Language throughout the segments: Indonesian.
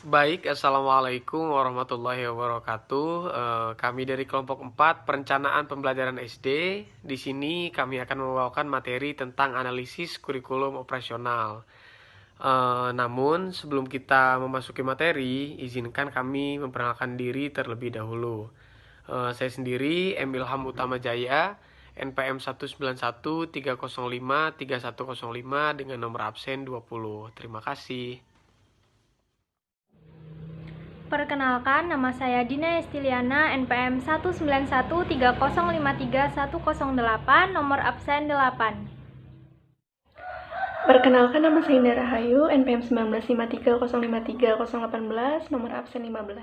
Baik, Assalamualaikum warahmatullahi wabarakatuh. Kami dari kelompok 4 Perencanaan Pembelajaran SD. Di sini kami akan membawakan materi tentang analisis kurikulum operasional. Namun, sebelum kita memasuki materi, izinkan kami memperkenalkan diri terlebih dahulu. Saya sendiri, Ilham Utama Jaya, NPM 191305305 dengan nomor absen 20. Terima kasih. Perkenalkan, nama saya Dina Estiliana, NPM 19130531108, nomor absen 8. Perkenalkan, nama saya Indah Rahayu, NPM 19530530818, nomor absen 15.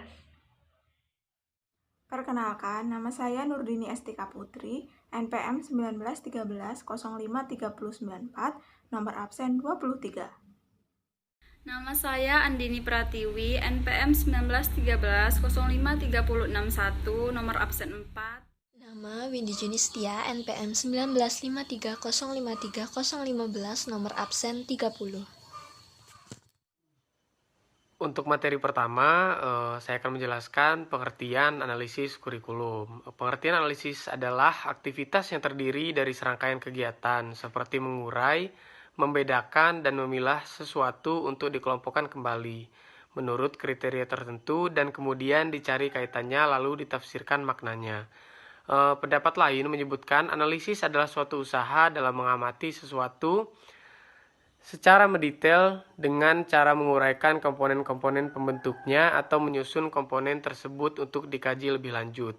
Perkenalkan, nama saya Nurdini Estika Putri, NPM 1913053094, nomor absen 23. Nama saya Andini Pratiwi, NPM 1913053061, nomor absen 4. Nama Windy Junistia, NPM 1953053015, nomor absen 30. Untuk materi pertama, saya akan menjelaskan pengertian analisis kurikulum. Pengertian analisis adalah aktivitas yang terdiri dari serangkaian kegiatan seperti mengurai, membedakan, dan memilah sesuatu untuk dikelompokkan kembali menurut kriteria tertentu dan kemudian dicari kaitannya lalu ditafsirkan maknanya. Pendapat lain menyebutkan analisis adalah suatu usaha dalam mengamati sesuatu secara mendetail dengan cara menguraikan komponen-komponen pembentuknya atau menyusun komponen tersebut untuk dikaji lebih lanjut.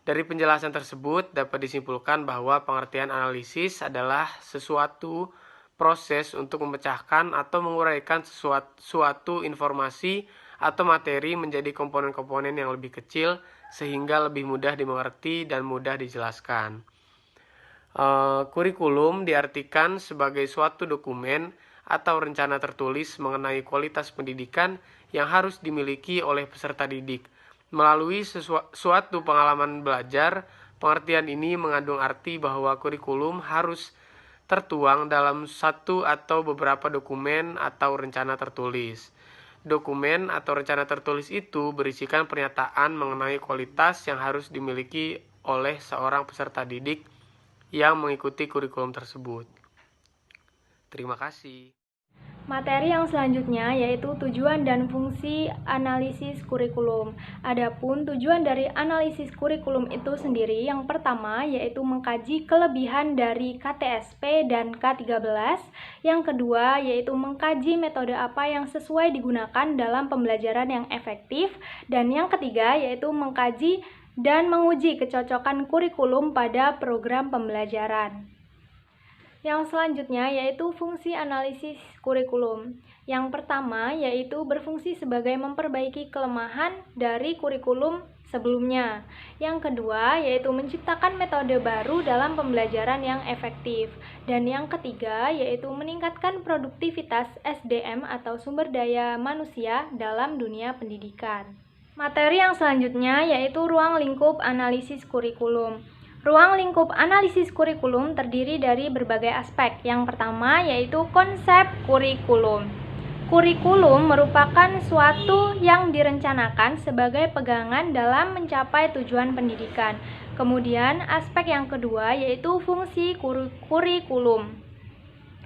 Dari penjelasan tersebut dapat disimpulkan bahwa pengertian analisis adalah sesuatu proses untuk memecahkan atau menguraikan suatu informasi atau materi menjadi komponen-komponen yang lebih kecil sehingga lebih mudah dimengerti dan mudah dijelaskan. Kurikulum diartikan sebagai suatu dokumen atau rencana tertulis mengenai kualitas pendidikan yang harus dimiliki oleh peserta didik. Melalui suatu pengalaman belajar, pengertian ini mengandung arti bahwa kurikulum harus tertuang dalam satu atau beberapa dokumen atau rencana tertulis. Dokumen atau rencana tertulis itu berisikan pernyataan mengenai kualitas yang harus dimiliki oleh seorang peserta didik yang mengikuti kurikulum tersebut. Terima kasih. Materi yang selanjutnya yaitu tujuan dan fungsi analisis kurikulum. Adapun tujuan dari analisis kurikulum itu sendiri yang pertama yaitu mengkaji kelebihan dari KTSP dan K13. Yang kedua yaitu mengkaji metode apa yang sesuai digunakan dalam pembelajaran yang efektif. Dan yang ketiga yaitu mengkaji dan menguji kecocokan kurikulum pada program pembelajaran. Yang selanjutnya yaitu fungsi analisis kurikulum. Yang pertama yaitu berfungsi sebagai memperbaiki kelemahan dari kurikulum sebelumnya. Yang kedua yaitu menciptakan metode baru dalam pembelajaran yang efektif. Dan yang ketiga yaitu meningkatkan produktivitas SDM atau sumber daya manusia dalam dunia pendidikan. Materi yang selanjutnya yaitu ruang lingkup analisis kurikulum. Ruang lingkup analisis kurikulum terdiri dari berbagai aspek. Yang pertama yaitu konsep kurikulum. Kurikulum merupakan suatu yang direncanakan sebagai pegangan dalam mencapai tujuan pendidikan. Kemudian aspek yang kedua yaitu fungsi kurikulum.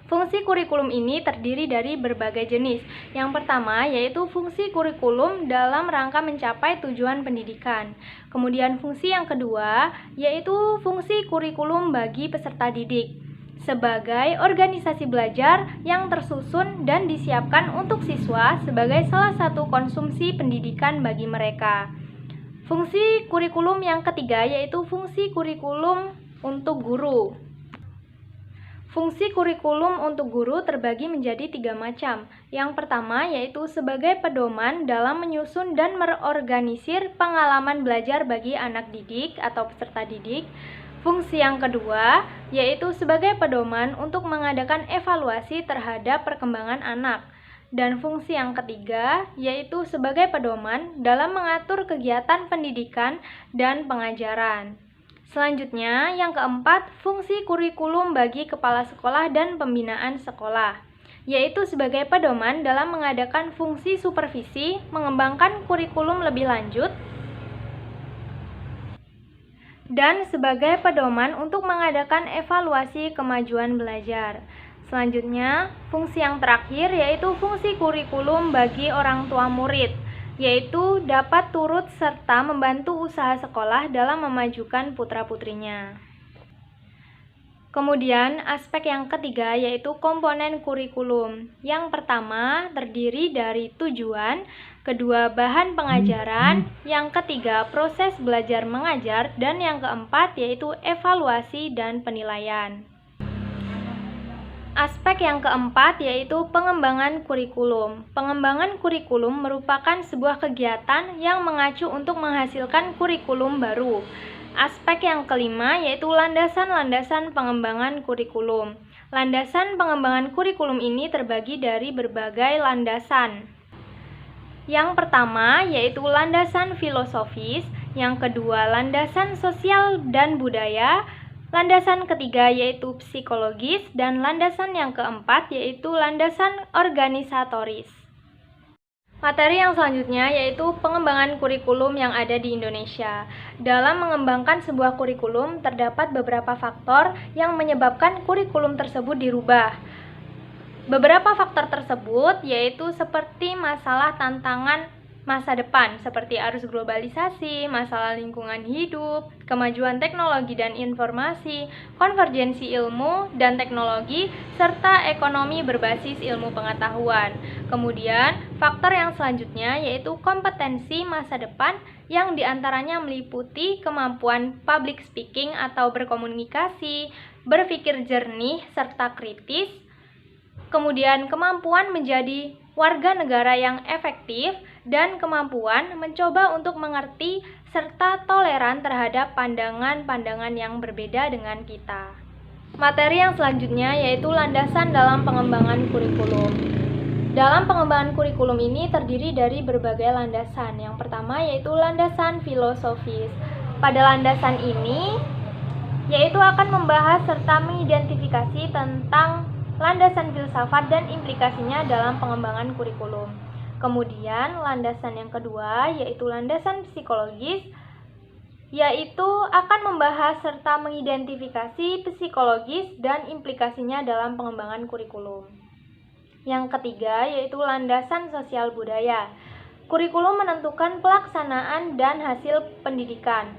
Fungsi kurikulum ini terdiri dari berbagai jenis. Yang pertama yaitu fungsi kurikulum dalam rangka mencapai tujuan pendidikan. Kemudian fungsi yang kedua yaitu fungsi kurikulum bagi peserta didik sebagai organisasi belajar yang tersusun dan disiapkan untuk siswa sebagai salah satu konsumsi pendidikan bagi mereka. Fungsi kurikulum yang ketiga yaitu fungsi kurikulum untuk guru. Fungsi kurikulum untuk guru terbagi menjadi 3 macam. Yang pertama yaitu sebagai pedoman dalam menyusun dan merorganisir pengalaman belajar bagi anak didik atau peserta didik. Fungsi yang kedua yaitu sebagai pedoman untuk mengadakan evaluasi terhadap perkembangan anak. Dan fungsi yang ketiga yaitu sebagai pedoman dalam mengatur kegiatan pendidikan dan pengajaran. Selanjutnya, yang keempat, fungsi kurikulum bagi kepala sekolah dan pembinaan sekolah. yaitu sebagai pedoman dalam mengadakan fungsi supervisi, mengembangkan kurikulum lebih lanjut, dan sebagai pedoman untuk mengadakan evaluasi kemajuan belajar. Selanjutnya, fungsi yang terakhir yaitu fungsi kurikulum bagi orang tua murid, yaitu dapat turut serta membantu usaha sekolah dalam memajukan putra-putrinya. Kemudian, aspek yang ketiga yaitu komponen kurikulum. Yang pertama terdiri dari tujuan, kedua bahan pengajaran, yang ketiga proses belajar mengajar, dan yang keempat yaitu evaluasi dan penilaian. Aspek yang keempat yaitu pengembangan kurikulum. Pengembangan kurikulum merupakan sebuah kegiatan yang mengacu untuk menghasilkan kurikulum baru. Aspek yang kelima yaitu landasan-landasan pengembangan kurikulum. Landasan pengembangan kurikulum ini terbagi dari berbagai landasan. Yang pertama yaitu landasan filosofis, yang kedua landasan sosial dan budaya, landasan ketiga yaitu psikologis, dan landasan yang keempat yaitu landasan organisatoris. Materi yang selanjutnya yaitu pengembangan kurikulum yang ada di Indonesia. Dalam mengembangkan sebuah kurikulum, terdapat beberapa faktor yang menyebabkan kurikulum tersebut dirubah. Beberapa faktor tersebut yaitu seperti masalah tantangan masa depan seperti arus globalisasi, masalah lingkungan hidup, kemajuan teknologi dan informasi, konvergensi ilmu dan teknologi, serta ekonomi berbasis ilmu pengetahuan. Kemudian, faktor yang selanjutnya yaitu kompetensi masa depan yang diantaranya meliputi kemampuan public speaking atau berkomunikasi, berpikir jernih serta kritis, kemudian kemampuan menjadi warga negara yang efektif, dan kemampuan mencoba untuk mengerti serta toleran terhadap pandangan-pandangan yang berbeda dengan kita. Materi yang selanjutnya yaitu landasan dalam pengembangan kurikulum. Dalam pengembangan kurikulum ini terdiri dari berbagai landasan. Yang pertama yaitu landasan filosofis. Pada landasan ini yaitu akan membahas serta mengidentifikasi tentang landasan filsafat dan implikasinya dalam pengembangan kurikulum. Kemudian landasan yang kedua yaitu landasan psikologis, yaitu akan membahas serta mengidentifikasi psikologis dan implikasinya dalam pengembangan kurikulum. Yang ketiga yaitu landasan sosial budaya. Kurikulum menentukan pelaksanaan dan hasil pendidikan.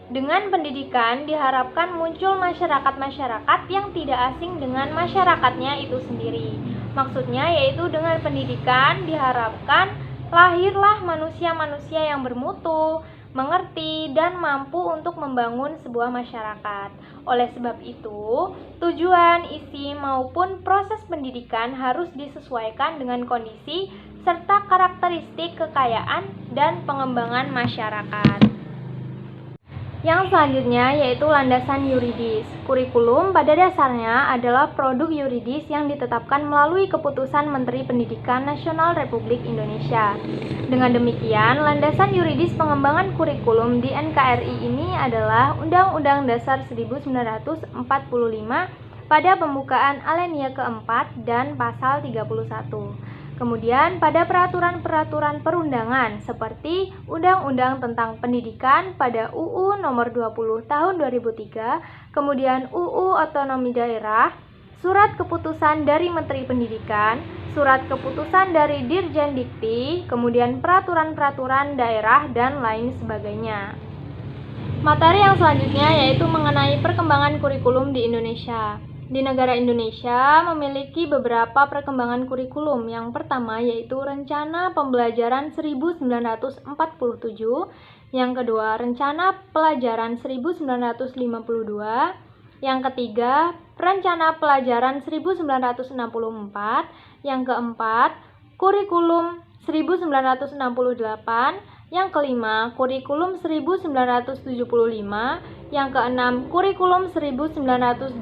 Dengan pendidikan diharapkan muncul masyarakat-masyarakat yang tidak asing dengan masyarakatnya itu sendiri. Maksudnya yaitu dengan pendidikan diharapkan lahirlah manusia-manusia yang bermutu, mengerti, dan mampu untuk membangun sebuah masyarakat. Oleh sebab itu, tujuan, isi, maupun proses pendidikan harus disesuaikan dengan kondisi serta karakteristik kekayaan dan pengembangan masyarakat. Yang selanjutnya yaitu landasan yuridis. Kurikulum pada dasarnya adalah produk yuridis yang ditetapkan melalui keputusan Menteri Pendidikan Nasional Republik Indonesia. Dengan demikian, landasan yuridis pengembangan kurikulum di NKRI ini adalah Undang-Undang Dasar 1945 pada pembukaan alinea keempat dan pasal 31. Kemudian pada peraturan-peraturan perundangan seperti Undang-Undang tentang Pendidikan pada UU nomor 20 tahun 2003, kemudian UU Otonomi Daerah, surat keputusan dari Menteri Pendidikan, surat keputusan dari Dirjen Dikti, kemudian peraturan-peraturan daerah dan lain sebagainya. Materi yang selanjutnya yaitu mengenai perkembangan kurikulum di Indonesia. Di negara Indonesia memiliki beberapa perkembangan kurikulum. Yang pertama yaitu Rencana Pembelajaran 1947, yang kedua Rencana Pelajaran 1952, yang ketiga Rencana Pelajaran 1964, yang keempat Kurikulum 1968, yang kelima Kurikulum 1975, yang keenam Kurikulum 1984,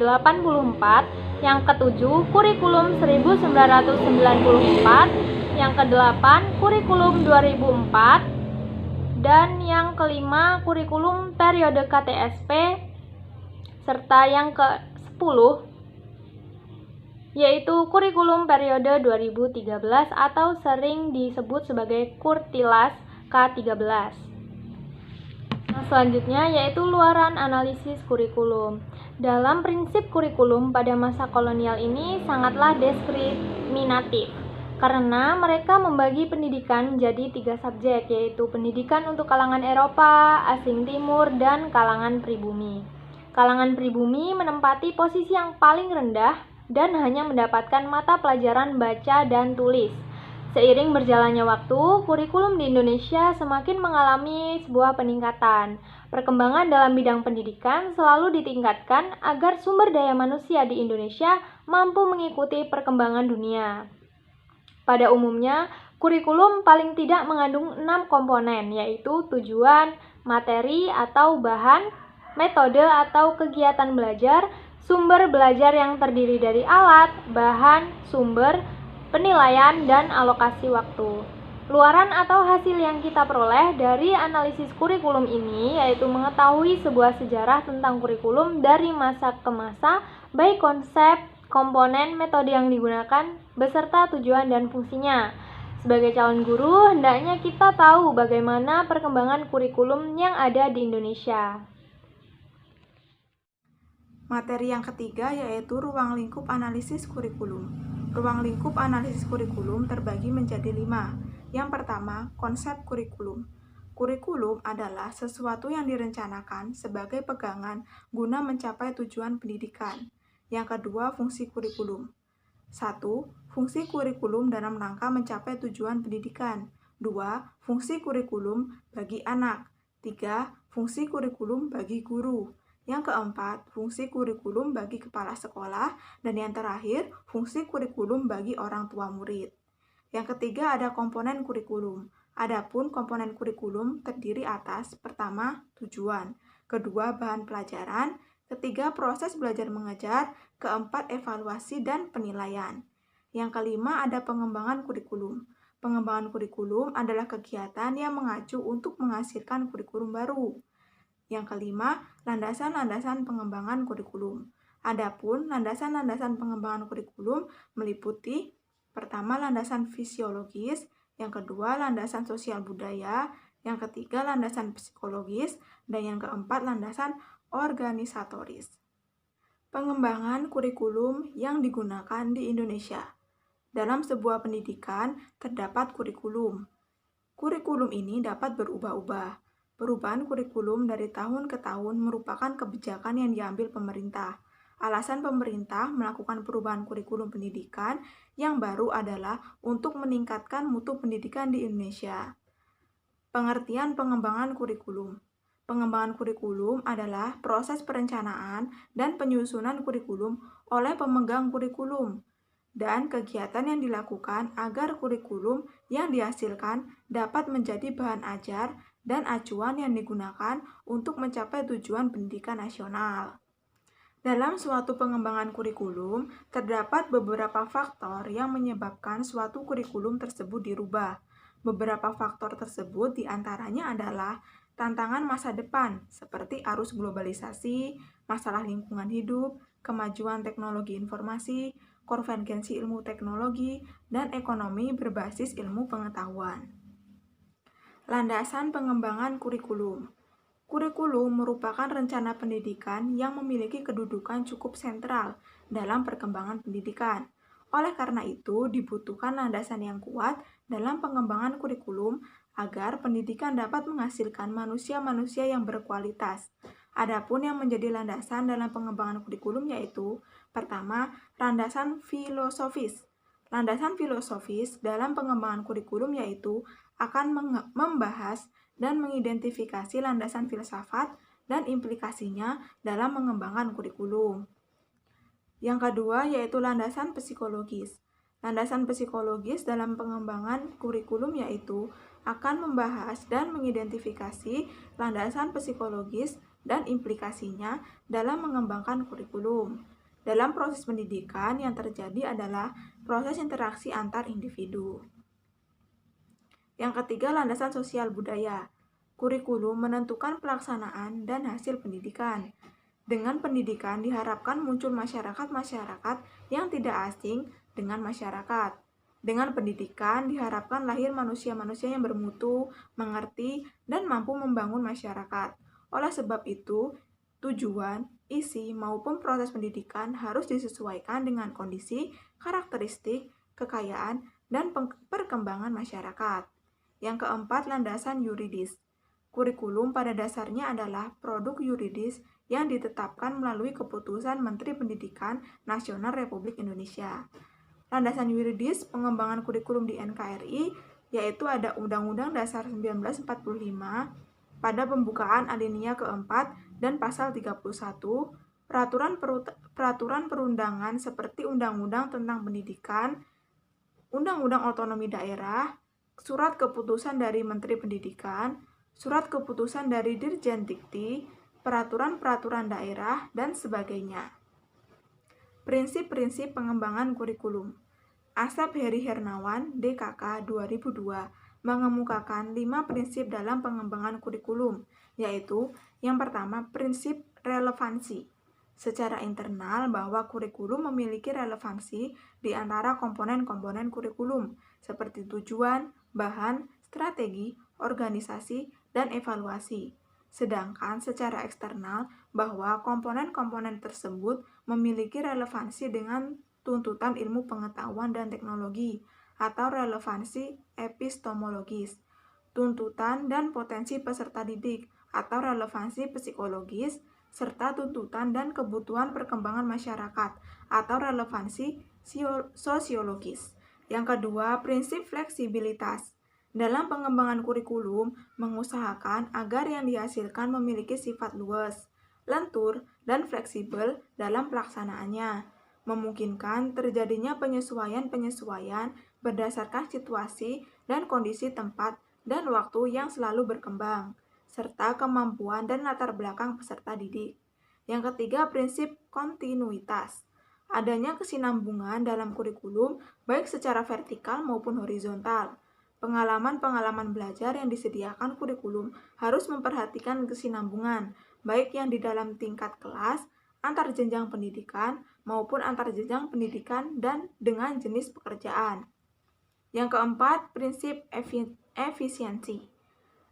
yang ketujuh Kurikulum 1994, yang kedelapan Kurikulum 2004, dan yang kelima Kurikulum periode KTSP, serta yang ke-10 yaitu kurikulum periode 2013 atau sering disebut sebagai Kurtilas K13. Nah, selanjutnya yaitu luaran analisis kurikulum. Dalam prinsip kurikulum pada masa kolonial ini sangatlah diskriminatif, karena mereka membagi pendidikan menjadi 3 subjek, yaitu pendidikan untuk kalangan Eropa, asing timur, dan kalangan pribumi. Kalangan pribumi menempati posisi yang paling rendah dan hanya mendapatkan mata pelajaran baca dan tulis. Seiring berjalannya waktu, kurikulum di Indonesia semakin mengalami sebuah peningkatan. Perkembangan dalam bidang pendidikan selalu ditingkatkan agar sumber daya manusia di Indonesia mampu mengikuti perkembangan dunia. Pada umumnya, kurikulum paling tidak mengandung 6 komponen, yaitu tujuan, materi atau bahan, metode atau kegiatan belajar, sumber belajar yang terdiri dari alat, bahan, sumber, penilaian, dan alokasi waktu. Luaran atau hasil yang kita peroleh dari analisis kurikulum ini yaitu mengetahui sebuah sejarah tentang kurikulum dari masa ke masa, baik konsep, komponen, metode yang digunakan, beserta tujuan dan fungsinya. Sebagai calon guru, hendaknya kita tahu bagaimana perkembangan kurikulum yang ada di Indonesia. Materi yang ketiga yaitu ruang lingkup analisis kurikulum. Ruang lingkup analisis kurikulum terbagi menjadi 5. Yang pertama, konsep kurikulum. Kurikulum adalah sesuatu yang direncanakan sebagai pegangan guna mencapai tujuan pendidikan. Yang kedua, fungsi kurikulum. 1. Fungsi kurikulum dalam rangka mencapai tujuan pendidikan. 2. Fungsi kurikulum bagi anak. 3. Fungsi kurikulum bagi guru. Yang keempat, fungsi kurikulum bagi kepala sekolah. Dan yang terakhir, fungsi kurikulum bagi orang tua murid. Yang ketiga ada komponen kurikulum. Adapun komponen kurikulum terdiri atas pertama, tujuan. Kedua, bahan pelajaran. Ketiga, proses belajar mengajar. Keempat, evaluasi dan penilaian. Yang kelima ada pengembangan kurikulum. Pengembangan kurikulum adalah kegiatan yang mengacu untuk menghasilkan kurikulum baru. Yang kelima, landasan-landasan pengembangan kurikulum. Adapun landasan-landasan pengembangan kurikulum meliputi pertama, landasan fisiologis, yang kedua, landasan sosial budaya, yang ketiga, landasan psikologis, dan yang keempat, landasan organisatoris. Pengembangan kurikulum yang digunakan di Indonesia. Dalam sebuah pendidikan terdapat kurikulum. Kurikulum ini dapat berubah-ubah. Perubahan kurikulum dari tahun ke tahun merupakan kebijakan yang diambil pemerintah. Alasan pemerintah melakukan perubahan kurikulum pendidikan yang baru adalah untuk meningkatkan mutu pendidikan di Indonesia. Pengertian pengembangan kurikulum. Pengembangan kurikulum adalah proses perencanaan dan penyusunan kurikulum oleh pemegang kurikulum dan kegiatan yang dilakukan agar kurikulum yang dihasilkan dapat menjadi bahan ajar dan acuan yang digunakan untuk mencapai tujuan pendidikan nasional. Dalam suatu pengembangan kurikulum, terdapat beberapa faktor yang menyebabkan suatu kurikulum tersebut dirubah. Beberapa faktor tersebut diantaranya adalah tantangan masa depan, seperti arus globalisasi, masalah lingkungan hidup, kemajuan teknologi informasi, konvergensi ilmu teknologi, dan ekonomi berbasis ilmu pengetahuan. Landasan pengembangan kurikulum. Kurikulum merupakan rencana pendidikan yang memiliki kedudukan cukup sentral dalam perkembangan pendidikan. Oleh karena itu, dibutuhkan landasan yang kuat dalam pengembangan kurikulum agar pendidikan dapat menghasilkan manusia-manusia yang berkualitas. Adapun yang menjadi landasan dalam pengembangan kurikulum yaitu pertama, landasan filosofis. Landasan filosofis dalam pengembangan kurikulum yaitu akan membahas dan mengidentifikasi landasan filsafat dan implikasinya dalam mengembangkan kurikulum. Yang kedua yaitu landasan psikologis. Landasan psikologis dalam pengembangan kurikulum yaitu akan membahas dan mengidentifikasi landasan psikologis dan implikasinya dalam mengembangkan kurikulum. Dalam proses pendidikan yang terjadi adalah proses interaksi antar individu. Yang ketiga, landasan sosial budaya. Kurikulum menentukan pelaksanaan dan hasil pendidikan. Dengan pendidikan diharapkan muncul masyarakat-masyarakat yang tidak asing dengan masyarakat. Dengan pendidikan diharapkan lahir manusia-manusia yang bermutu, mengerti, dan mampu membangun masyarakat. Oleh sebab itu, tujuan, isi, maupun proses pendidikan harus disesuaikan dengan kondisi, karakteristik, kekayaan, dan perkembangan masyarakat. Yang keempat, landasan yuridis. Kurikulum pada dasarnya adalah produk yuridis yang ditetapkan melalui keputusan Menteri Pendidikan Nasional Republik Indonesia. Landasan yuridis pengembangan kurikulum di NKRI yaitu ada Undang-Undang Dasar 1945 pada pembukaan alinea keempat dan pasal 31, peraturan perundangan seperti Undang-Undang tentang Pendidikan, Undang-Undang Otonomi Daerah, surat keputusan dari Menteri Pendidikan, surat keputusan dari Dirjen Dikti, peraturan-peraturan daerah, dan sebagainya. Prinsip-prinsip pengembangan kurikulum. Asep Heri Hernawan, DKK 2002, mengemukakan 5 prinsip dalam pengembangan kurikulum, yaitu yang pertama, prinsip relevansi. Secara internal bahwa kurikulum memiliki relevansi di antara komponen-komponen kurikulum, seperti tujuan, bahan, strategi, organisasi, dan evaluasi. Sedangkan secara eksternal bahwa komponen-komponen tersebut memiliki relevansi dengan tuntutan ilmu pengetahuan dan teknologi atau relevansi epistemologis, tuntutan dan potensi peserta didik atau relevansi psikologis, serta tuntutan dan kebutuhan perkembangan masyarakat atau relevansi sosiologis. Yang kedua, prinsip fleksibilitas. Dalam pengembangan kurikulum, mengusahakan agar yang dihasilkan memiliki sifat luas, lentur, dan fleksibel dalam pelaksanaannya, memungkinkan terjadinya penyesuaian-penyesuaian berdasarkan situasi dan kondisi tempat dan waktu yang selalu berkembang, serta kemampuan dan latar belakang peserta didik. Yang ketiga, prinsip kontinuitas. Adanya kesinambungan dalam kurikulum baik secara vertikal maupun horizontal. Pengalaman-pengalaman belajar yang disediakan kurikulum harus memperhatikan kesinambungan, baik yang di dalam tingkat kelas, antar jenjang pendidikan, maupun antar jenjang pendidikan dan dengan jenis pekerjaan. Yang keempat, prinsip efisiensi.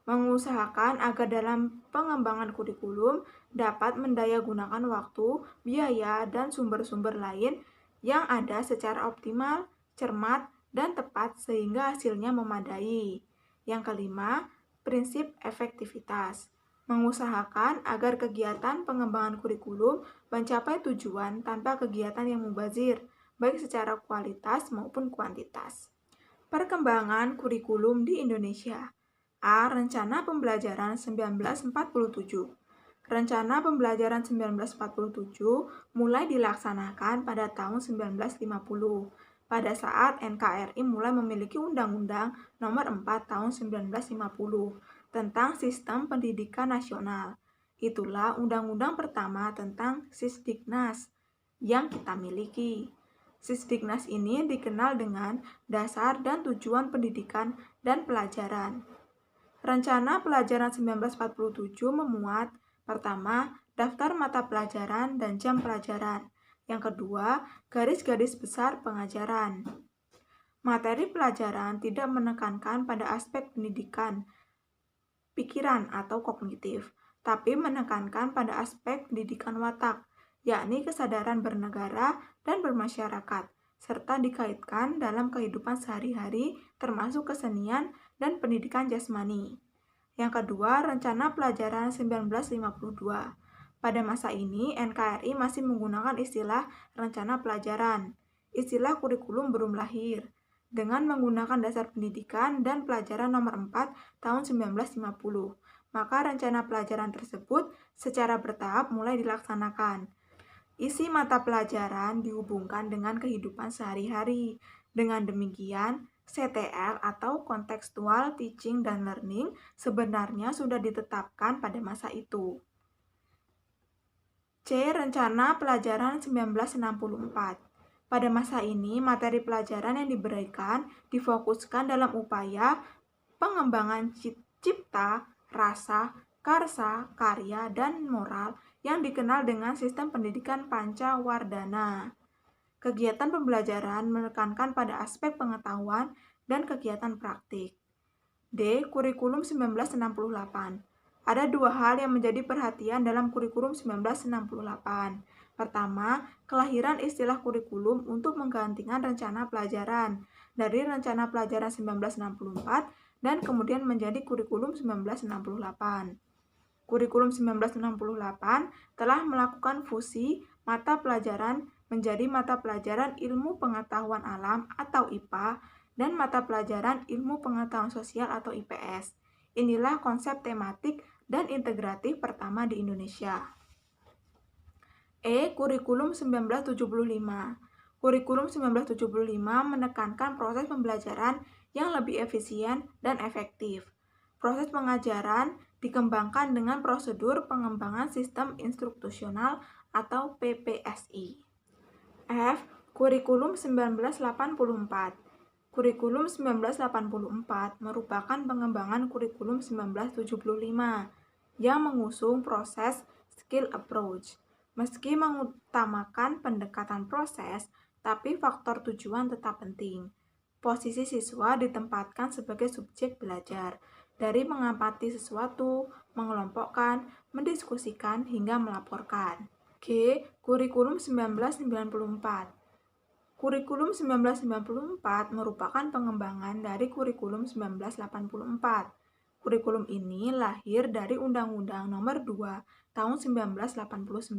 Mengusahakan agar dalam pengembangan kurikulum dapat mendayagunakan waktu, biaya, dan sumber-sumber lain yang ada secara optimal, cermat, dan tepat sehingga hasilnya memadai. Yang kelima, prinsip efektivitas. Mengusahakan agar kegiatan pengembangan kurikulum mencapai tujuan tanpa kegiatan yang mubazir, baik secara kualitas maupun kuantitas. Perkembangan kurikulum di Indonesia. A. Rencana Pembelajaran 1947. Rencana Pembelajaran 1947 mulai dilaksanakan pada tahun 1950. Pada saat NKRI mulai memiliki Undang-Undang Nomor 4 Tahun 1950 tentang Sistem Pendidikan Nasional. Itulah undang-undang pertama tentang Sisdiknas yang kita miliki. Sisdiknas ini dikenal dengan dasar dan tujuan pendidikan dan pelajaran. Rencana Pelajaran 1947 memuat, pertama, daftar mata pelajaran dan jam pelajaran. Yang kedua, garis-garis besar pengajaran. Materi pelajaran tidak menekankan pada aspek pendidikan, pikiran atau kognitif, tapi menekankan pada aspek pendidikan watak, yakni kesadaran bernegara dan bermasyarakat, serta dikaitkan dalam kehidupan sehari-hari termasuk kesenian dan pendidikan jasmani. Yang kedua, Rencana Pelajaran 1952. Pada masa ini, NKRI masih menggunakan istilah rencana pelajaran. Istilah kurikulum belum lahir. Dengan menggunakan dasar pendidikan dan pelajaran nomor 4 tahun 1950, maka rencana pelajaran tersebut secara bertahap mulai dilaksanakan. Isi mata pelajaran dihubungkan dengan kehidupan sehari-hari. Dengan demikian, CTL atau Contextual Teaching dan Learning sebenarnya sudah ditetapkan pada masa itu. C. Rencana Pelajaran 1964. Pada masa ini, materi pelajaran yang diberikan difokuskan dalam upaya pengembangan cipta, rasa, karsa, karya, dan moral yang dikenal dengan sistem pendidikan Pancawardhana. Kegiatan pembelajaran menekankan pada aspek pengetahuan dan kegiatan praktik. D. Kurikulum 1968. Ada dua hal yang menjadi perhatian dalam kurikulum 1968. Pertama, kelahiran istilah kurikulum untuk menggantikan rencana pelajaran dari rencana pelajaran 1964 dan kemudian menjadi kurikulum 1968. Kurikulum 1968 telah melakukan fusi mata pelajaran menjadi mata pelajaran Ilmu Pengetahuan Alam atau IPA dan mata pelajaran Ilmu Pengetahuan Sosial atau IPS. Inilah konsep tematik dan integratif pertama di Indonesia. E. Kurikulum 1975. Kurikulum 1975 menekankan proses pembelajaran yang lebih efisien dan efektif. Proses pengajaran dikembangkan dengan prosedur pengembangan sistem instruktusional atau PPSI. F. Kurikulum 1984. Kurikulum 1984 merupakan pengembangan kurikulum 1975 yang mengusung proses skill approach. Meski mengutamakan pendekatan proses, tapi faktor tujuan tetap penting. Posisi siswa ditempatkan sebagai subjek belajar, dari mengamati sesuatu, mengelompokkan, mendiskusikan, hingga melaporkan. G. Kurikulum 1994. Kurikulum 1994 merupakan pengembangan dari kurikulum 1984. Kurikulum ini lahir dari Undang-Undang Nomor 2 Tahun 1989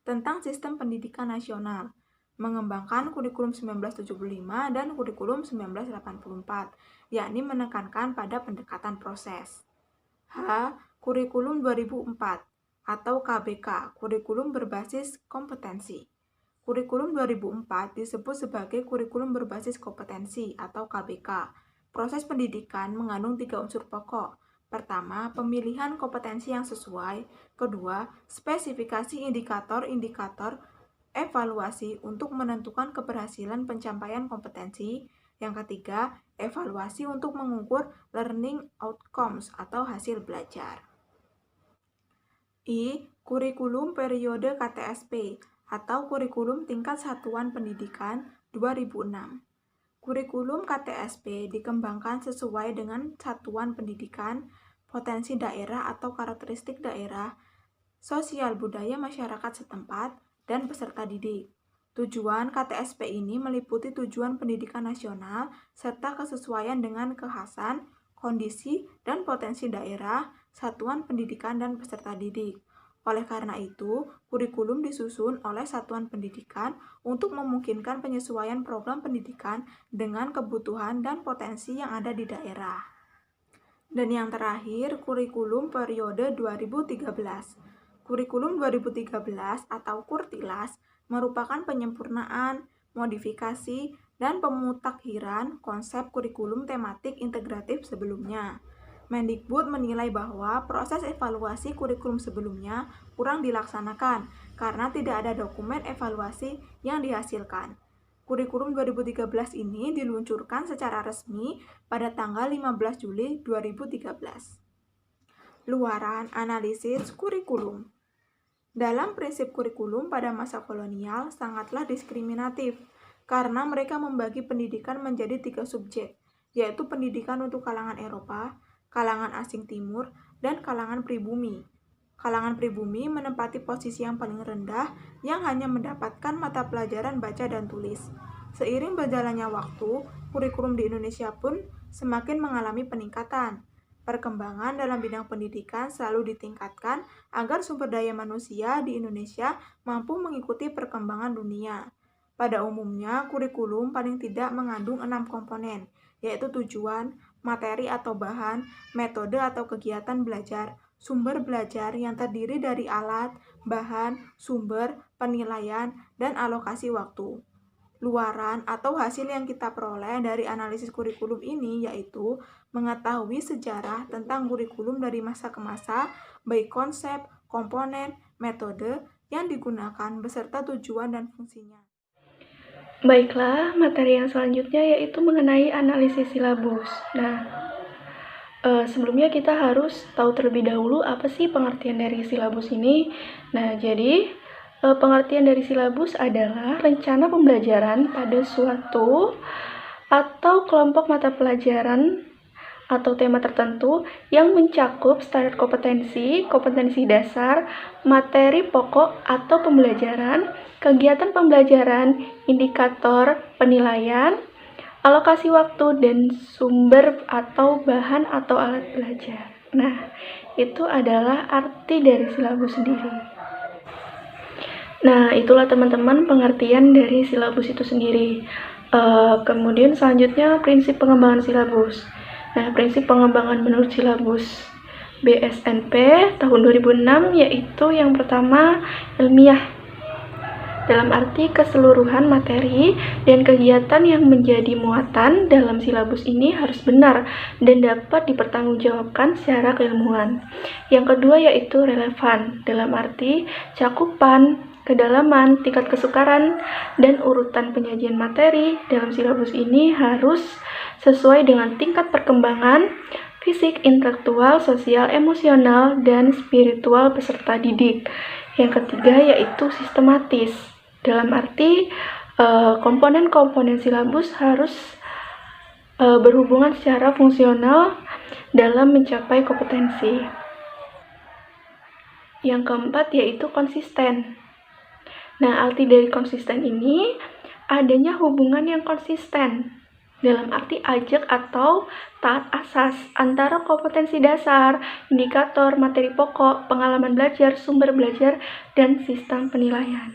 tentang Sistem Pendidikan Nasional, mengembangkan kurikulum 1975 dan kurikulum 1984, yakni menekankan pada pendekatan proses. H. Kurikulum 2004 atau KBK, kurikulum berbasis kompetensi. Kurikulum 2004 disebut sebagai kurikulum berbasis kompetensi atau KBK. Proses pendidikan mengandung 3 unsur pokok. Pertama, pemilihan kompetensi yang sesuai. Kedua, spesifikasi indikator-indikator evaluasi untuk menentukan keberhasilan pencapaian kompetensi. Yang ketiga, evaluasi untuk mengukur learning outcomes atau hasil belajar. I. Kurikulum periode KTSP atau kurikulum tingkat satuan pendidikan 2006. Kurikulum KTSP dikembangkan sesuai dengan satuan pendidikan, potensi daerah atau karakteristik daerah, sosial budaya masyarakat setempat, dan peserta didik. Tujuan KTSP ini meliputi tujuan pendidikan nasional serta kesesuaian dengan kekhasan, kondisi, dan potensi daerah, satuan pendidikan, dan peserta didik. Oleh karena itu, kurikulum disusun oleh satuan pendidikan untuk memungkinkan penyesuaian program pendidikan dengan kebutuhan dan potensi yang ada di daerah. Dan yang terakhir, kurikulum periode 2013. Kurikulum 2013 atau Kurtilas merupakan penyempurnaan, modifikasi, dan pemutakhiran konsep kurikulum tematik integratif sebelumnya. Mendikbud menilai bahwa proses evaluasi kurikulum sebelumnya kurang dilaksanakan karena tidak ada dokumen evaluasi yang dihasilkan. Kurikulum 2013 ini diluncurkan secara resmi pada tanggal 15 Juli 2013. Luaran analisis kurikulum. Dalam prinsip kurikulum pada masa kolonial sangatlah diskriminatif karena mereka membagi pendidikan menjadi 3 subjek, yaitu pendidikan untuk kalangan Eropa, kalangan asing timur, dan kalangan pribumi. Kalangan pribumi menempati posisi yang paling rendah yang hanya mendapatkan mata pelajaran baca dan tulis. Seiring berjalannya waktu, kurikulum di Indonesia pun semakin mengalami peningkatan. Perkembangan dalam bidang pendidikan selalu ditingkatkan agar sumber daya manusia di Indonesia mampu mengikuti perkembangan dunia. Pada umumnya, kurikulum paling tidak mengandung 6 komponen, yaitu tujuan, materi atau bahan, metode atau kegiatan belajar, sumber belajar yang terdiri dari alat, bahan, sumber, penilaian, dan alokasi waktu. Luaran atau hasil yang kita peroleh dari analisis kurikulum ini yaitu mengetahui sejarah tentang kurikulum dari masa ke masa, baik konsep, komponen, metode yang digunakan beserta tujuan dan fungsinya. Baiklah, materi yang selanjutnya yaitu mengenai analisis silabus. Nah, Sebelumnya kita harus tahu terlebih dahulu apa sih pengertian dari silabus ini. Nah, jadi pengertian dari silabus adalah rencana pembelajaran pada suatu atau kelompok mata pelajaran atau tema tertentu yang mencakup standar kompetensi, kompetensi dasar, materi pokok atau pembelajaran, kegiatan pembelajaran, indikator penilaian, alokasi waktu, dan sumber atau bahan atau alat belajar. Nah, itu adalah arti dari silabus sendiri. Nah, itulah teman-teman pengertian dari silabus itu sendiri. Kemudian selanjutnya prinsip pengembangan silabus. Nah, prinsip pengembangan menurut silabus BSNP tahun 2006 yaitu yang pertama ilmiah. Dalam arti keseluruhan materi dan kegiatan yang menjadi muatan dalam silabus ini harus benar dan dapat dipertanggungjawabkan secara keilmuan. Yang kedua yaitu relevan, dalam arti cakupan, kedalaman, tingkat kesukaran, dan urutan penyajian materi dalam silabus ini harus sesuai dengan tingkat perkembangan fisik, intelektual, sosial, emosional, dan spiritual peserta didik. Yang ketiga yaitu sistematis. Dalam arti komponen-komponen silabus harus berhubungan secara fungsional dalam mencapai kompetensi. Yang keempat yaitu konsisten. Nah, arti dari konsisten ini adanya hubungan yang konsisten dalam arti ajak atau taat asas antara kompetensi dasar, indikator, materi pokok, pengalaman belajar, sumber belajar, dan sistem penilaian.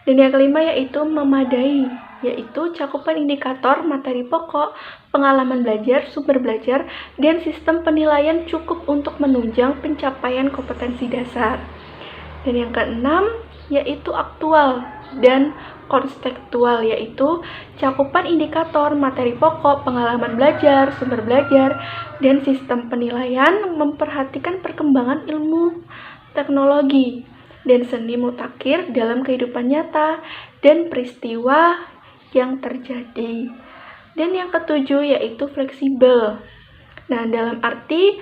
Dan yang kelima yaitu memadai, yaitu cakupan indikator, materi pokok, pengalaman belajar, sumber belajar, dan sistem penilaian cukup untuk menunjang pencapaian kompetensi dasar. Dan yang keenam yaitu aktual dan kontekstual, yaitu cakupan indikator, materi pokok, pengalaman belajar, sumber belajar, dan sistem penilaian memperhatikan perkembangan ilmu, teknologi, dan seni mutakhir dalam kehidupan nyata dan peristiwa yang terjadi. Dan yang ketujuh yaitu fleksibel. Nah, dalam arti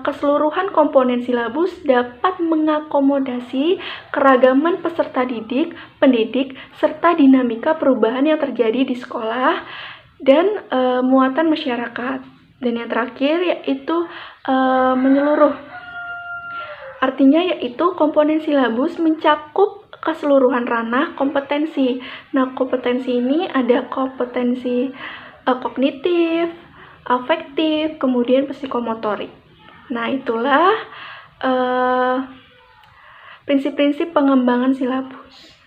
keseluruhan komponen silabus dapat mengakomodasi keragaman peserta didik, pendidik, serta dinamika perubahan yang terjadi di sekolah dan muatan masyarakat. Dan yang terakhir yaitu menyeluruh. Artinya yaitu komponen silabus mencakup keseluruhan ranah kompetensi. Nah, kompetensi ini ada kompetensi kognitif, afektif, kemudian psikomotorik. Nah, itulah prinsip-prinsip pengembangan silabus.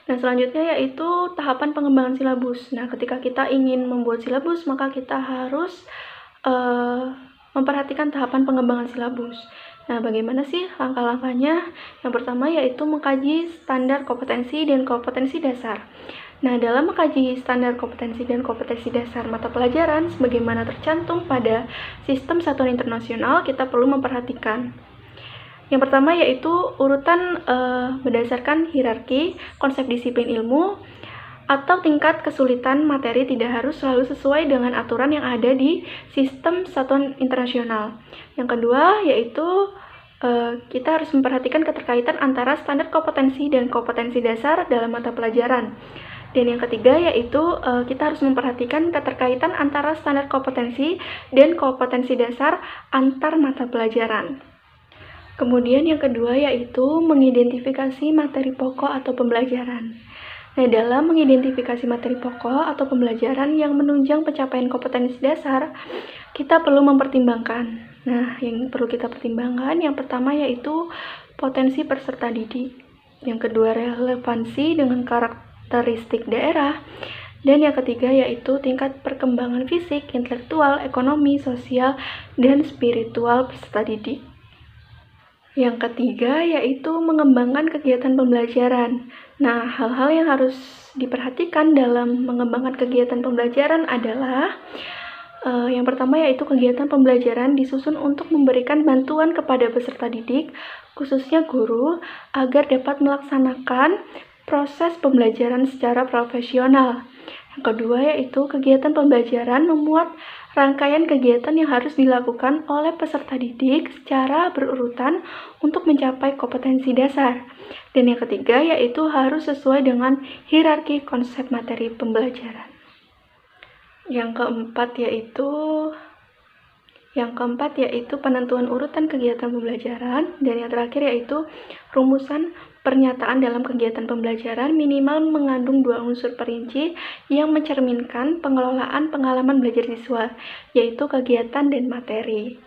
Nah, selanjutnya yaitu tahapan pengembangan silabus. Nah, ketika kita ingin membuat silabus, maka kita harus memperhatikan tahapan pengembangan silabus. Nah, bagaimana sih langkah-langkahnya? Yang pertama yaitu mengkaji standar kompetensi dan kompetensi dasar. Nah, dalam mengkaji standar kompetensi dan kompetensi dasar mata pelajaran, sebagaimana tercantum pada Sistem Satuan Internasional, kita perlu memperhatikan. Yang pertama yaitu urutan berdasarkan hierarki konsep disiplin ilmu atau tingkat kesulitan materi tidak harus selalu sesuai dengan aturan yang ada di Sistem Satuan Internasional. Yang kedua yaitu kita harus memperhatikan keterkaitan antara standar kompetensi dan kompetensi dasar dalam mata pelajaran. Dan yang ketiga yaitu kita harus memperhatikan keterkaitan antara standar kompetensi dan kompetensi dasar antar mata pelajaran. Kemudian yang kedua yaitu mengidentifikasi materi pokok atau pembelajaran. Nah, dalam mengidentifikasi materi pokok atau pembelajaran yang menunjang pencapaian kompetensi dasar, kita perlu mempertimbangkan. Nah, yang perlu kita pertimbangkan yang pertama yaitu potensi peserta didik. Yang kedua relevansi dengan karakteristik daerah. Dan yang ketiga yaitu tingkat perkembangan fisik, intelektual, ekonomi, sosial, dan spiritual peserta didik. Yang ketiga yaitu mengembangkan kegiatan pembelajaran. Nah, hal-hal yang harus diperhatikan dalam mengembangkan kegiatan pembelajaran adalah yang pertama yaitu kegiatan pembelajaran disusun untuk memberikan bantuan kepada peserta didik, khususnya guru, agar dapat melaksanakan proses pembelajaran secara profesional. Yang kedua yaitu kegiatan pembelajaran memuat rangkaian kegiatan yang harus dilakukan oleh peserta didik secara berurutan untuk mencapai kompetensi dasar. Dan yang ketiga yaitu harus sesuai dengan hierarki konsep materi pembelajaran. Yang keempat yaitu penentuan urutan kegiatan pembelajaran, dan yang terakhir yaitu rumusan pernyataan dalam kegiatan pembelajaran minimal mengandung 2 unsur perinci yang mencerminkan pengelolaan pengalaman belajar siswa, yaitu kegiatan dan materi.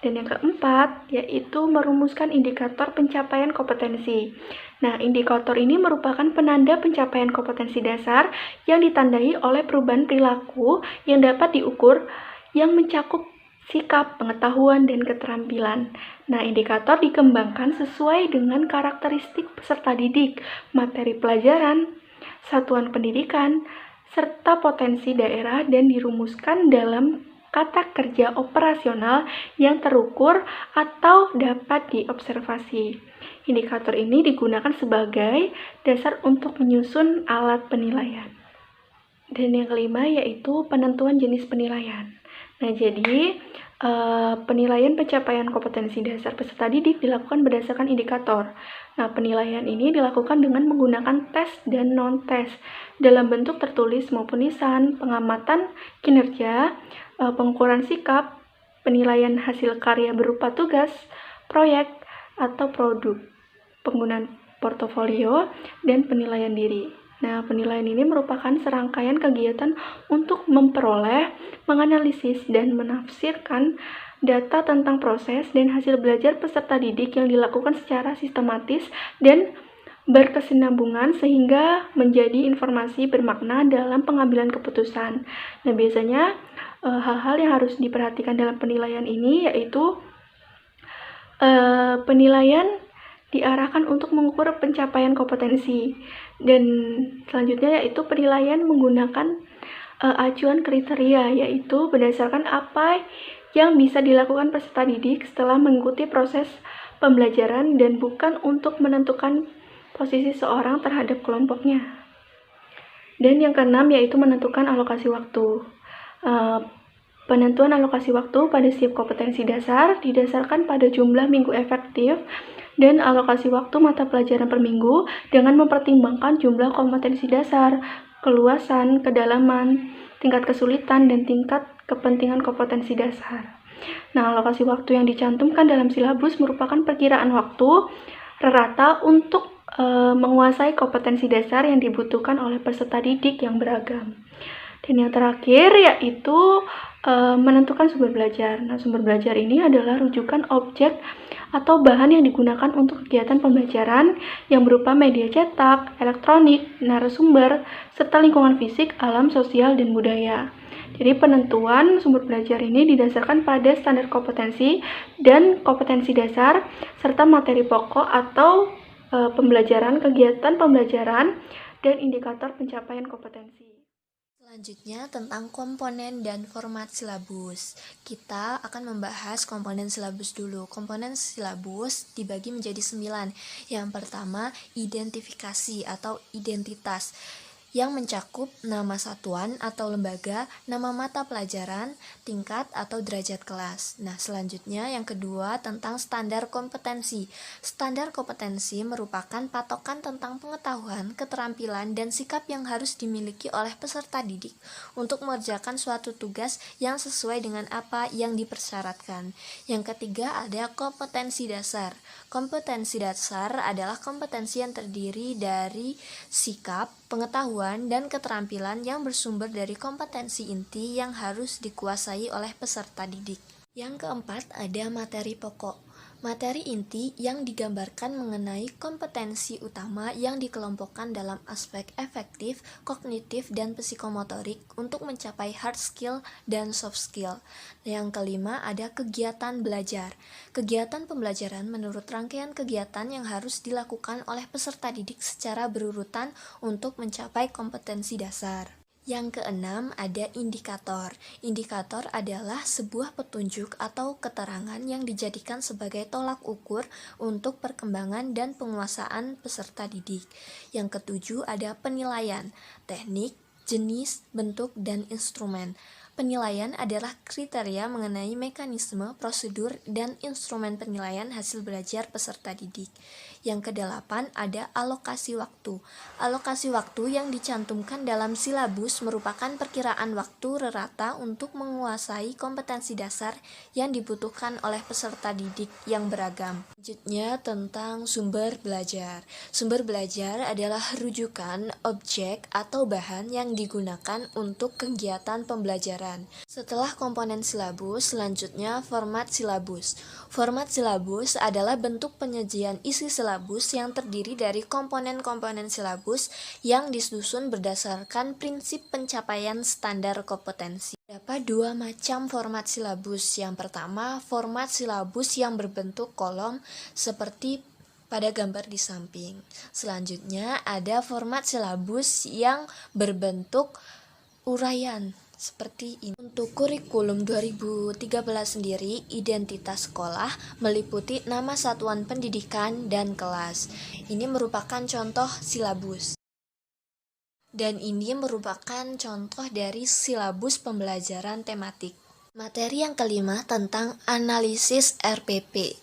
Dan yang keempat yaitu merumuskan indikator pencapaian kompetensi. Nah, indikator ini merupakan penanda pencapaian kompetensi dasar yang ditandai oleh perubahan perilaku yang dapat diukur yang mencakup sikap, pengetahuan, dan keterampilan. Nah, indikator dikembangkan sesuai dengan karakteristik peserta didik, materi pelajaran, satuan pendidikan, serta potensi daerah dan dirumuskan dalam kata kerja operasional yang terukur atau dapat diobservasi. Indikator ini digunakan sebagai dasar untuk menyusun alat penilaian. Dan yang kelima yaitu penentuan jenis penilaian. Nah, jadi penilaian pencapaian kompetensi dasar peserta didik dilakukan berdasarkan indikator. Nah, penilaian ini dilakukan dengan menggunakan tes dan non-tes dalam bentuk tertulis maupun lisan, pengamatan kinerja, pengukuran sikap, penilaian hasil karya berupa tugas, proyek, atau produk, penggunaan portofolio, dan penilaian diri. Nah, penilaian ini merupakan serangkaian kegiatan untuk memperoleh, menganalisis, dan menafsirkan data tentang proses dan hasil belajar peserta didik yang dilakukan secara sistematis dan berkesinambungan sehingga menjadi informasi bermakna dalam pengambilan keputusan. Nah, biasanya hal-hal yang harus diperhatikan dalam penilaian ini yaitu penilaian diarahkan untuk mengukur pencapaian kompetensi, dan selanjutnya yaitu penilaian menggunakan acuan kriteria, yaitu berdasarkan apa yang bisa dilakukan peserta didik setelah mengikuti proses pembelajaran dan bukan untuk menentukan posisi seorang terhadap kelompoknya. Dan yang keenam yaitu menentukan alokasi waktu. Penentuan alokasi waktu pada setiap kompetensi dasar didasarkan pada jumlah minggu efektif dan alokasi waktu mata pelajaran per minggu dengan mempertimbangkan jumlah kompetensi dasar, keluasan, kedalaman, tingkat kesulitan, dan tingkat kepentingan kompetensi dasar. Nah, alokasi waktu yang dicantumkan dalam silabus merupakan perkiraan waktu rata untuk menguasai kompetensi dasar yang dibutuhkan oleh peserta didik yang beragam. Dan yang terakhir yaitu menentukan sumber belajar. Nah, sumber belajar ini adalah rujukan objek atau bahan yang digunakan untuk kegiatan pembelajaran yang berupa media cetak, elektronik, narasumber, serta lingkungan fisik, alam, sosial, dan budaya. Jadi penentuan sumber belajar ini didasarkan pada standar kompetensi dan kompetensi dasar, serta materi pokok atau pembelajaran, kegiatan pembelajaran, dan indikator pencapaian kompetensi. Selanjutnya tentang komponen dan format silabus. Kita akan membahas komponen silabus dulu. Komponen silabus dibagi menjadi 9. Yang pertama, identifikasi atau identitas, yang mencakup nama satuan atau lembaga, nama mata pelajaran, tingkat atau derajat kelas. Nah, selanjutnya yang kedua tentang standar kompetensi. Standar kompetensi merupakan patokan tentang pengetahuan, keterampilan, dan sikap yang harus dimiliki oleh peserta didik untuk mengerjakan suatu tugas yang sesuai dengan apa yang dipersyaratkan. Yang ketiga ada kompetensi dasar. Kompetensi dasar adalah kompetensi yang terdiri dari sikap, pengetahuan, dan keterampilan yang bersumber dari kompetensi inti yang harus dikuasai oleh peserta didik. Yang keempat ada materi pokok. Materi inti yang digambarkan mengenai kompetensi utama yang dikelompokkan dalam aspek efektif, kognitif, dan psikomotorik untuk mencapai hard skill dan soft skill. Yang kelima ada kegiatan belajar. Kegiatan pembelajaran menurut rangkaian kegiatan yang harus dilakukan oleh peserta didik secara berurutan untuk mencapai kompetensi dasar. Yang keenam ada indikator. Indikator adalah sebuah petunjuk atau keterangan yang dijadikan sebagai tolak ukur untuk perkembangan dan penguasaan peserta didik. Yang ketujuh ada penilaian, teknik, jenis, bentuk, dan instrumen. Penilaian adalah kriteria mengenai mekanisme, prosedur, dan instrumen penilaian hasil belajar peserta didik. Yang kedelapan ada alokasi waktu. Alokasi waktu yang dicantumkan dalam silabus merupakan perkiraan waktu rata untuk menguasai kompetensi dasar yang dibutuhkan oleh peserta didik yang beragam. Selanjutnya tentang sumber belajar. Sumber belajar adalah rujukan, objek, atau bahan yang digunakan untuk kegiatan pembelajaran. Setelah komponen silabus, selanjutnya format silabus. Format silabus adalah bentuk penyajian isi silabus yang terdiri dari komponen-komponen silabus yang disusun berdasarkan prinsip pencapaian standar kompetensi. Terdapat dua macam format silabus. Yang pertama, format silabus yang berbentuk kolom seperti pada gambar di samping. Selanjutnya ada format silabus yang berbentuk uraian seperti ini. Untuk kurikulum 2013 sendiri, identitas sekolah meliputi nama satuan pendidikan dan kelas. Ini merupakan contoh silabus. Dan ini merupakan contoh dari silabus pembelajaran tematik. Materi yang kelima tentang analisis RPP.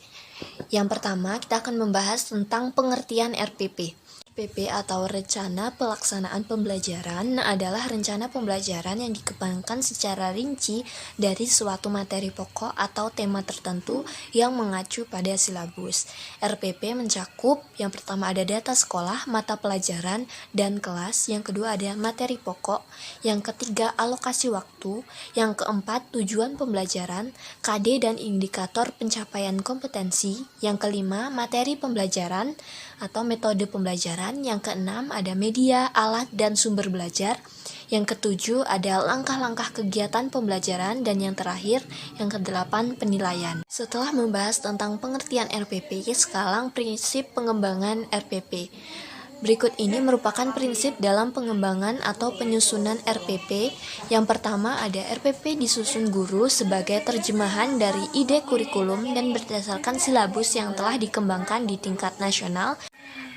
Yang pertama, kita akan membahas tentang pengertian RPP. RPP atau Rencana Pelaksanaan Pembelajaran adalah rencana pembelajaran yang dikembangkan secara rinci dari suatu materi pokok atau tema tertentu yang mengacu pada silabus. RPP mencakup yang pertama ada data sekolah, mata pelajaran, dan kelas. Yang kedua ada materi pokok. Yang ketiga alokasi waktu. Yang keempat tujuan pembelajaran, KD dan indikator pencapaian kompetensi. Yang kelima materi pembelajaran atau metode pembelajaran. Yang keenam ada media, alat, dan sumber belajar. Yang ketujuh ada langkah-langkah kegiatan pembelajaran. Dan yang terakhir, yang kedelapan penilaian. Setelah membahas tentang pengertian RPP, sekarang prinsip pengembangan RPP. Berikut ini merupakan prinsip dalam pengembangan atau penyusunan RPP. Yang pertama ada RPP disusun guru sebagai terjemahan dari ide kurikulum dan berdasarkan silabus yang telah dikembangkan di tingkat nasional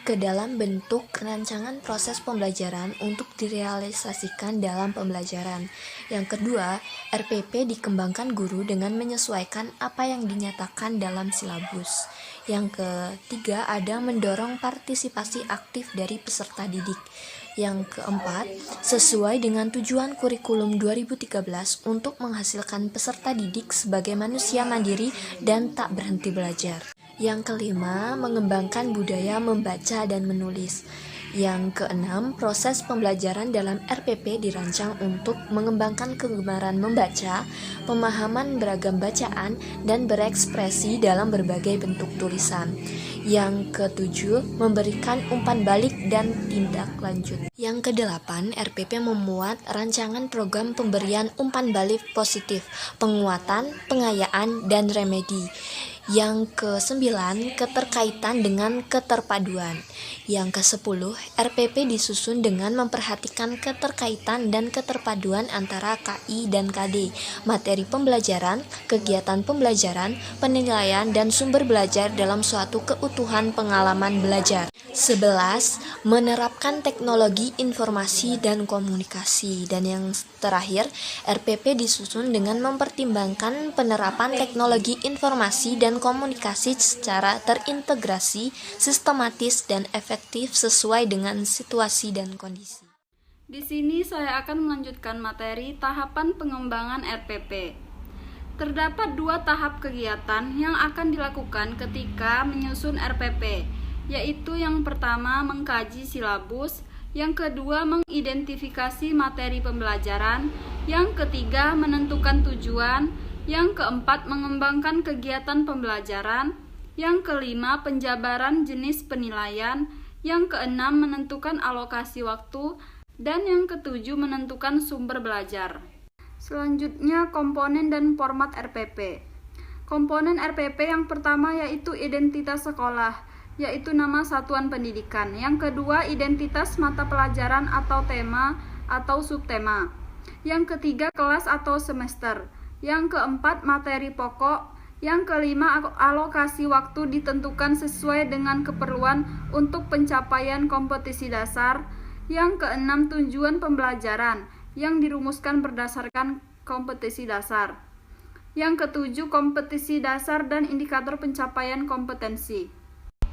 ke dalam bentuk rancangan proses pembelajaran untuk direalisasikan dalam pembelajaran. Yang kedua, RPP dikembangkan guru dengan menyesuaikan apa yang dinyatakan dalam silabus. Yang ketiga, ada mendorong partisipasi aktif dari peserta didik. Yang keempat, sesuai dengan tujuan kurikulum 2013 untuk menghasilkan peserta didik sebagai manusia mandiri dan tak berhenti belajar. Yang kelima, mengembangkan budaya membaca dan menulis. Yang keenam, proses pembelajaran dalam RPP dirancang untuk mengembangkan kegemaran membaca, pemahaman beragam bacaan, dan berekspresi dalam berbagai bentuk tulisan. Yang ketujuh, memberikan umpan balik dan tindak lanjut. Yang kedelapan, RPP memuat rancangan program pemberian umpan balik positif, penguatan, pengayaan, dan remedi. Yang ke-9, keterkaitan dengan keterpaduan. Yang ke-10, RPP disusun dengan memperhatikan keterkaitan dan keterpaduan antara KI dan KD, materi pembelajaran, kegiatan pembelajaran, penilaian, dan sumber belajar dalam suatu keutuhan pengalaman belajar. 11. Menerapkan teknologi informasi dan komunikasi. Dan yang terakhir, RPP disusun dengan mempertimbangkan penerapan teknologi informasi dan komunikasi secara terintegrasi, sistematis, dan efektif sesuai dengan situasi dan kondisi. Di sini saya akan melanjutkan materi tahapan pengembangan RPP. Terdapat 2 tahap kegiatan yang akan dilakukan ketika menyusun RPP, yaitu yang pertama mengkaji silabus, yang kedua mengidentifikasi materi pembelajaran, yang ketiga menentukan tujuan, yang keempat mengembangkan kegiatan pembelajaran, yang kelima penjabaran jenis penilaian, yang keenam menentukan alokasi waktu, dan yang ketujuh menentukan sumber belajar. Selanjutnya komponen dan format RPP. Komponen RPP yang pertama yaitu identitas sekolah, yaitu nama satuan pendidikan. Yang kedua identitas mata pelajaran atau tema atau subtema. Yang ketiga kelas atau semester. Yang keempat materi pokok. Yang kelima alokasi waktu ditentukan sesuai dengan keperluan untuk pencapaian kompetisi dasar. Yang keenam tujuan pembelajaran yang dirumuskan berdasarkan kompetisi dasar. Yang ketujuh, kompetisi dasar dan indikator pencapaian kompetensi.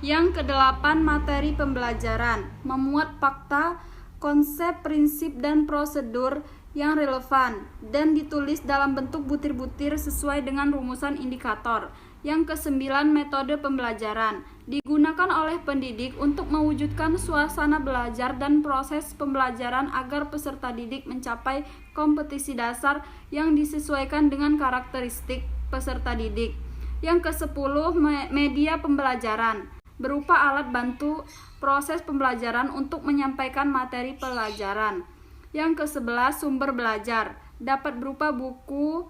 Yang kedelapan, materi pembelajaran, memuat fakta, konsep, prinsip, dan prosedur yang relevan dan ditulis dalam bentuk butir-butir sesuai dengan rumusan indikator. Yang kesembilan, metode pembelajaran, digunakan oleh pendidik untuk mewujudkan suasana belajar dan proses pembelajaran agar peserta didik mencapai kompetisi dasar yang disesuaikan dengan karakteristik peserta didik. Yang kesepuluh, media pembelajaran, berupa alat bantu proses pembelajaran untuk menyampaikan materi pelajaran. Yang ke-11, sumber belajar, dapat berupa buku,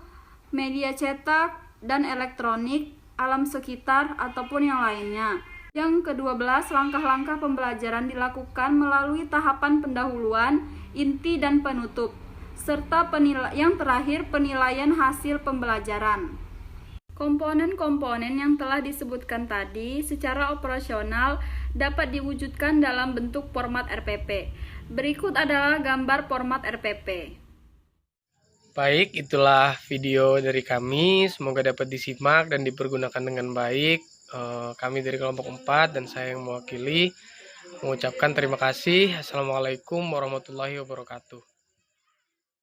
media cetak dan elektronik, alam sekitar, ataupun yang lainnya. Yang ke-12, langkah-langkah pembelajaran dilakukan melalui tahapan pendahuluan, inti, dan penutup, serta yang terakhir, penilaian hasil pembelajaran. Komponen-komponen yang telah disebutkan tadi secara operasional dapat diwujudkan dalam bentuk format RPP. Berikut adalah gambar format RPP. Baik, itulah video dari kami. Semoga dapat disimak dan dipergunakan dengan baik. Kami dari kelompok 4 dan saya yang mewakili mengucapkan terima kasih. Assalamualaikum warahmatullahi wabarakatuh.